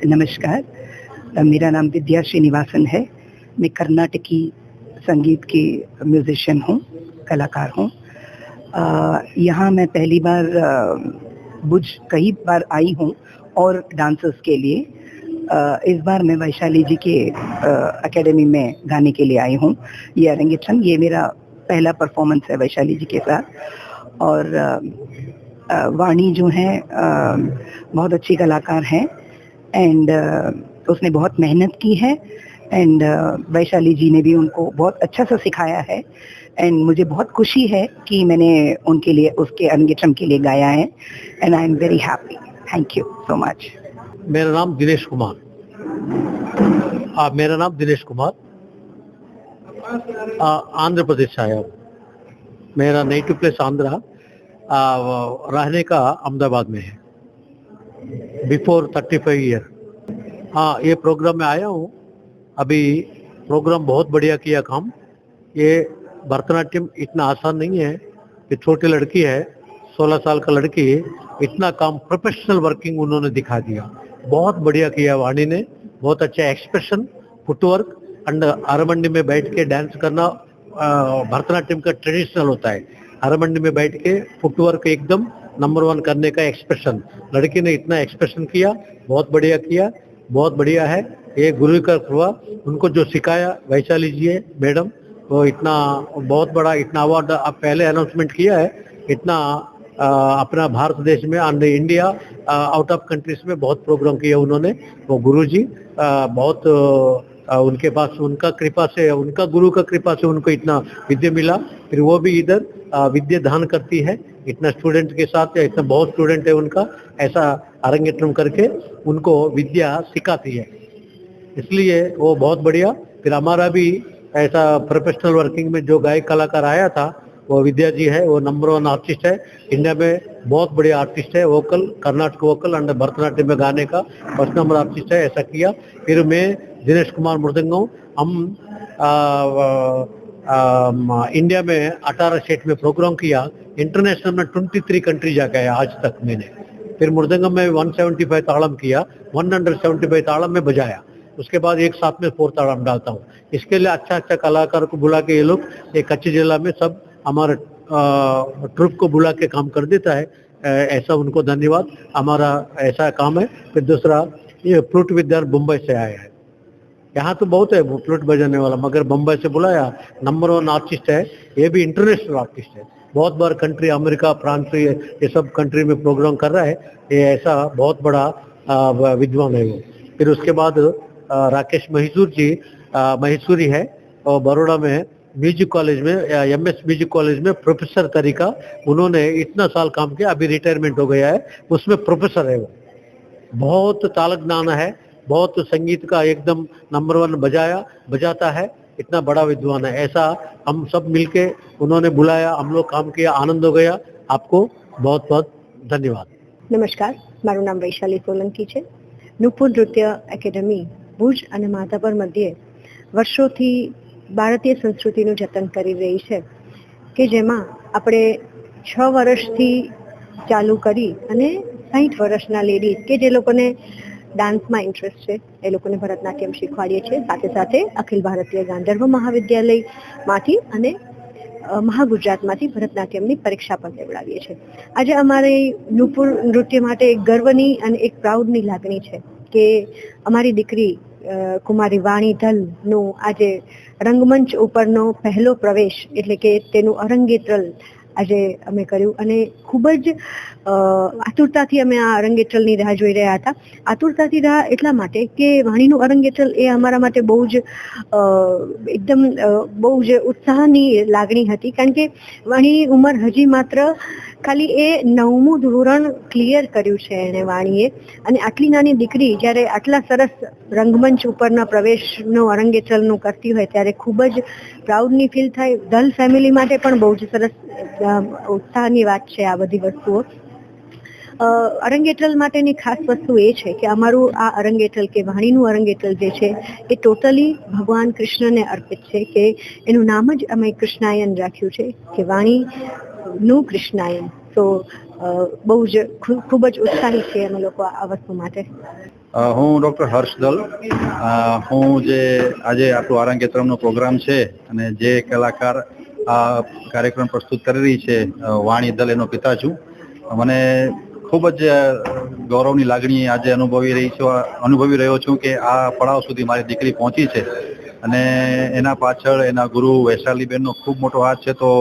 नमस्कार, मेरा नाम विद्या श्रीनिवासन है। मैं कर्नाटकी संगीत की म्यूज़िशियन हूँ, कलाकार हूँ। यहाँ मैं पहली बार भुज कई बार आई हूँ और डांसर्स के लिए। इस बार मैं वैशाली जी के एकेडमी में गाने के लिए आई हूँ। ये अरंगेट्रम, ये मेरा पहला परफॉर्मेंस है वैशाली जी के साथ। और वाणी जो हैं बहुत अच्छी कलाकार हैं एंड उसने बहुत मेहनत की है एंड वैशाली जी ने भी उनको बहुत अच्छा सा सिखाया है एंड मुझे बहुत खुशी है कि मैंने उनके लिए उसके अरंगेट्रम के लिए गाया है and I am very happy. Thank you so much. मेरा नाम दिनेश कुमार। आंध्र प्रदेश आया हूँ। मेरा नेटिव प्लेस आंध्रा, रहने का अहमदाबाद में है बिफोर 35 ईयर। हाँ, ये प्रोग्राम में आया हूँ। अभी प्रोग्राम बहुत बढ़िया किया काम। ये भरतनाट्यम इतना आसान नहीं है कि छोटी लड़की है, 16 साल का लड़की, इतना काम प्रोफेशनल वर्किंग उन्होंने दिखा दिया। बहुत बढ़िया किया वाणी ने, बहुत अच्छा एक्सप्रेशन, फुटवर्क एंड अरमंडी में बैठ के डांस करना भरतनाट्यम का ट्रेडिशनल होता है। अरमंडी में बैठ के फुटवर्क एकदम नंबर 1 करने का एक्सप्रेशन, लड़की ने इतना एक्सप्रेशन किया, बहुत बढ़िया किया, बहुत बढ़िया है। ये गुरु का कृपा, उनको जो सिखाया वैशाली जी है मैडम, वो इतना बहुत बड़ा इतना अवार्ड आप पहले अनाउंसमेंट किया है, इतना अपना भारत देश में and India out of countries में बहुत प्रोग्राम किया उन्होंने। वो गुरु जी बहुत उनके पास उनका कृपा से, उनका गुरु का कृपा से उनको इतना विद्या मिला। फिर वो भी इधर विद्या दान करती है, इतना स्टूडेंट के साथ, इतना बहुत स्टूडेंट है उनका, ऐसा अरंगेट्रम करके उनको विद्या सिखाती है, इसलिए वो बहुत बढ़िया। फिर हमारा भी ऐसा प्रोफेशनल वर्किंग में जो गायक कलाकार आया था वो विद्या जी है, वो नंबर 1 आर्टिस्ट है इंडिया में, बहुत बढ़िया आर्टिस्ट है, vocal, Karnataka vocal and Bharatanatyam में गाने का फर्स्ट नंबर आर्टिस्ट है, ऐसा किया। फिर मैं दिनेश कुमार मृदंगम, हम इंडिया में 18 स्टेट में प्रोग्राम किया, इंटरनेशनल में 23 कंट्री जाके आया आज तक मैंने। फिर मृदंगम में 175 ताड़म किया, 175 ताड़म में बजाया, उसके बाद एक साथ में 4 ताड़म डालता हूँ। इसके लिए अच्छा अच्छा कलाकार को बुला के ये लोग एक कच्ची जिला में सब हमारे ट्रुप को बुला के काम कर देता है, ऐसा उनको धन्यवाद। हमारा ऐसा काम है। फिर दूसरा, ये फ्लूट विद्यार्थी मुंबई से आया है, यहाँ तो बहुत है वो फ्लूट बजाने वाला, मगर मुंबई से बुलाया, नंबर 1 आर्टिस्ट है, ये भी इंटरनेशनल आर्टिस्ट है, बहुत बार कंट्री अमेरिका, फ्रांस, ये सब कंट्री में प्रोग्राम कर रहा है, ये ऐसा बहुत बड़ा विद्वान है वो। फिर उसके बाद राकेश महेश्वरी है, और बड़ौदा में म्यूजिक कॉलेज में, MS म्यूजिक कॉलेज में प्रोफेसर तरीका, उन्होंने इतना साल काम किया, अभी रिटायरमेंट हो गया है, उसमें प्रोफेसर है वो। बहुत ताल ज्ञान है, बहुत संगीत का एकदम नंबर 1 बजाता है, इतना बड़ा विद्वान है। ऐसा हम सब मिलके उन्होंने बुलाया, हम लोग काम किया, आनंद हो गया। आपको बहुत बहुत धन्यवाद। नमस्कार, મારું નામ વૈશાલી સોલંકી છે। નુપુર નૃત્ય એકેડમી ભુજ અને માધાપર મધ્યે વર્ષોથી ભારતીય સંસ્કૃતિનું જતન કરી રહી છે, કે જેમાં આપણે 6 વર્ષથી ચાલુ કરી અને 60 વર્ષના લેડીઝ કે જે લોકોને ડાન્સમાં ઇન્ટરેસ્ટ છે એ લોકોને ભરતનાટ્યમ શીખવાડીએ છીએ। સાથે સાથે અખિલ ભારતીય ગાંધર્વ મહાવિદ્યાલયમાંથી અને મહાગુજરાતમાંથી ભરતનાટ્યમની પરીક્ષા પણ લેવડાવીએ છીએ। આજે અમારી નુપુર નૃત્ય માટે એક ગર્વની અને એક પ્રાઉડની લાગણી છે કે અમારી દીકરી કુમારી વાણી ધલનું આજે રંગમંચ ઉપરનો પહેલો પ્રવેશ એટલે કે તેનું અરંગેટ્રલ આજે અમે કર્યું અને ખૂબ જ આતુરતાથી અમે આ અરંગેટ્રલની રાહ જોઈ રહ્યા હતા। આતુરતાથી રાહ એટલા માટે કે વાણીનું અરંગેટ્રલ એ અમારા માટે બહુ જ એકદમ બહુ જ ઉત્સાહની લાગણી હતી, કારણ કે વાણીની ઉંમર હજી માત્ર ખાલી એ 9મું ધોરણ ક્લિયર કર્યું છે એણે વાણીએ, અને આટલી નાની દીકરી જ્યારે આટલા સરસ રંગમંચ ઉપરના પ્રવેશનો અરંગેટ્રલનું કરતી હોય ત્યારે ખૂબ જ પ્રાઉડની ફીલ થાય। ધલ ફેમિલી માટે પણ બહુ જ સરસ ઉત્સાહની વાત છે આ બધી વસ્તુઓ। અરંગેટ્રલ માટેની ખાસ વસ્તુ એ છે કે અમારું આ અરંગેટ્રલ કે વાણીનું અરંગેટ્રલ જે છે એ ટોટલી ભગવાન કૃષ્ણને અર્પિત છે, કે એનું નામ જ અમે કૃષ્ણાયન રાખ્યું છે કે વાણીનું કૃષ્ણાયન। તો બહુ જ ખૂબ જ ઉત્સાહી છીએ અમે લોકો આ વસ્તુ માટે. હું ડૉક્ટર હર્ષ દલ, હું જે આજે આપણું આરાંગેત્રમનો પ્રોગ્રામ છે અને જે કલાકાર આ કાર્યક્રમ પ્રસ્તુત કરી રહી છે વાણી દલ એનો પિતા છું. મને ખૂબ જ ગૌરવની લાગણી આજે અનુભવી રહ્યો છું કે આ પડાવ સુધી મારી દીકરી પહોંચી છે અને એના પાછળ એના ગુરુ વૈશાલીબેનનો ખૂબ મોટો હાથ છે. તો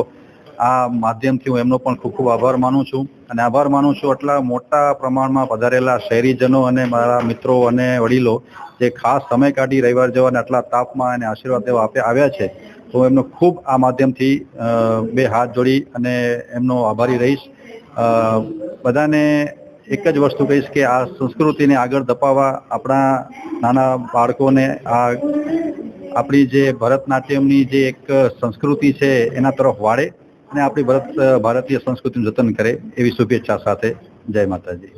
આ માધ્યમથી હું એમનો પણ ખૂબ ખૂબ આભાર માનું છું અને આભાર માનું છું એટલા મોટા પ્રમાણમાં પધારેલા શહેરીજનો અને મારા મિત્રો અને વડીલો જે ખાસ સમય કાઢી રવિવાર જવાના આટલા તાપમાં અને આશીર્વાદ દેવા આવ્યા છે. તો હું એમનો ખૂબ આ માધ્યમથી બે હાથ જોડી અને એમનો આભારી રહીશ. બધાને એક જ વસ્તુ કહીશ કે આ સંસ્કૃતિને આગળ ધપાવવા આપણા નાના બાળકોને આ આપણી જે ભરતનાટ્યમની જે એક સંસ્કૃતિ છે એના તરફ વાળે અને આપણી ભારતીય સંસ્કૃતિનું જતન કરે એવી શુભેચ્છા સાથે જય માતાજી.